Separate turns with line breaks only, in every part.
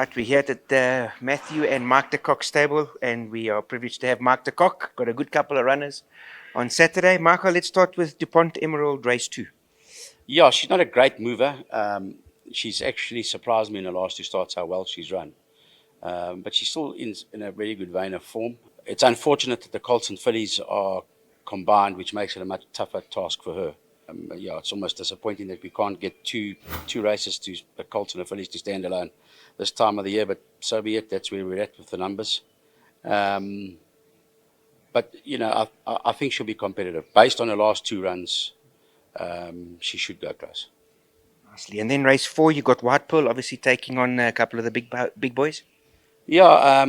Right, we're here at Matthew and Mark de Kock stable, and we are privileged to have Mark de Kock. Got a good couple of runners on Saturday. Marco, let's start with DuPont Emerald Race 2.
Yeah, she's not a great mover. She's actually surprised me in the last two starts how well she's run. But she's still in a very good vein of form. It's unfortunate that the colts and fillies are combined, which makes it a much tougher task for her. Yeah, it's almost disappointing that we can't get two races to the colts and the fillies to stand alone this time of the year, but so be it. That's where we're at with the numbers. Um, but, I think she'll be competitive. Based on her last two runs, she should go close.
Nicely. And then race 4, you got White Pearl, obviously taking on a couple of the big boys.
Yeah,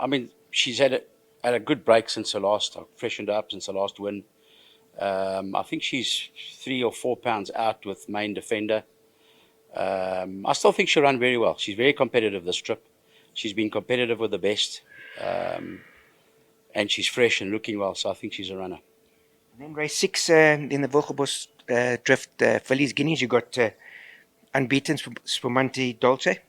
I mean, she's had a good break since her last, freshened up since her last win. I think she's 3 or 4 pounds out with main defender. I still think she'll run very well. She's very competitive this trip. She's been competitive with the best. And she's fresh and looking well, so I think she's a runner.
And then race 6 in the Wilgebos Drift Fillies Guineas, you got unbeaten Spumante Dolce.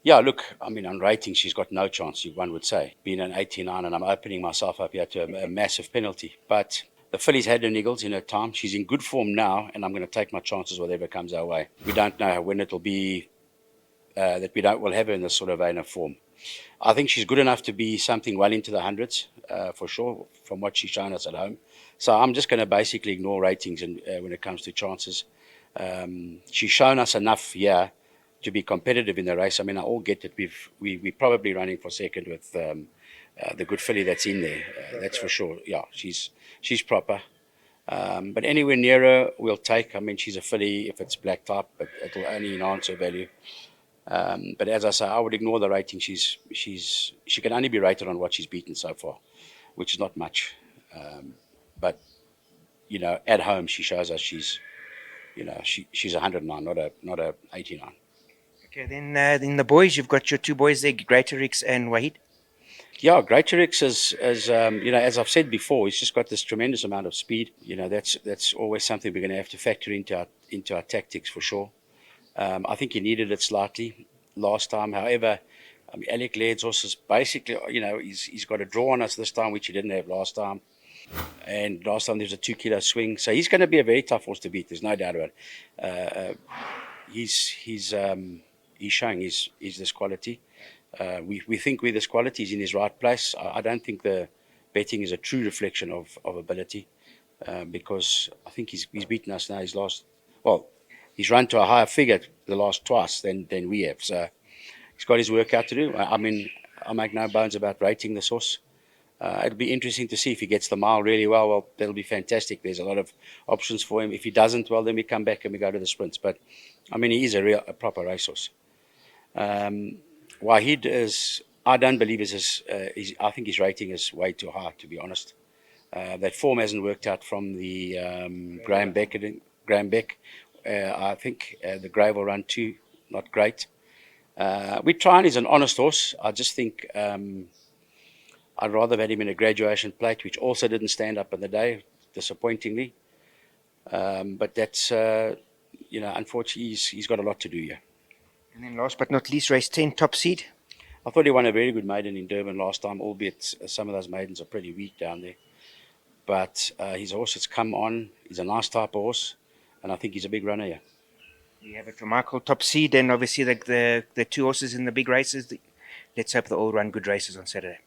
Yeah, look, I mean, on rating, she's got no chance, one would say. Being an 89, and I'm opening myself up here to a massive penalty. But the fillies had her niggles in her time. She's in good form now, and I'm going to take my chances whatever comes our way. We don't know when it'll be that we'll have her in this sort of vein of form. I think she's good enough to be something well into the hundreds, for sure, from what she's shown us at home. So I'm just going to basically ignore ratings when it comes to chances. She's shown us enough here to be competitive in the race. I mean, I all get that we're probably running for second with the good filly that's in there. That's for sure. Yeah, she's proper. But anywhere near her, we'll take. I mean, she's a filly if it's black type, but it'll only enhance her value. But as I say, I would ignore the rating. She can only be rated on what she's beaten so far, which is not much. But at home she shows us she's 109, not a 89.
Okay, then in the boys, you've got your two boys there, Greaterix and Wahid.
Yeah, Greaterix is as I've said before, he's just got this tremendous amount of speed. That's always something we're going to have to factor into our tactics for sure. I think he needed it slightly last time. However, I mean, Alec Laird's horse is basically, he's got a draw on us this time, which he didn't have last time. And last time there was a 2 kilo swing, so he's going to be a very tough horse to beat. There's no doubt about it. He's showing he's this quality. We think we're this quality. He's in his right place. I don't think the betting is a true reflection of ability, because I think he's beaten us now. He's run to a higher figure the last twice than we have. So he's got his work out to do. I mean, I make no bones about rating this horse. It'll be interesting to see if he gets the mile really well. Well, that'll be fantastic. There's a lot of options for him. If he doesn't, well, then we come back and we go to the sprints. But, I mean, he is a proper racehorse. Wahid is, I don't believe I think his rating is way too high, to be honest. That form hasn't worked out from the Graham Beck. I think the Grave will run too, not great. We're trying. He's an honest horse. I just think I'd rather have had him in a graduation plate, which also didn't stand up in the day, disappointingly. But that's, unfortunately, he's got a lot to do here.
And then last but not least, race 10, Top Seed.
I thought he won a very good maiden in Durban last time, albeit some of those maidens are pretty weak down there. But his horse has come on. He's a nice type of horse, and I think he's a big runner here.
You have it for Michael, Top Seed, and obviously the two horses in the big races. Let's hope they all run good races on Saturday.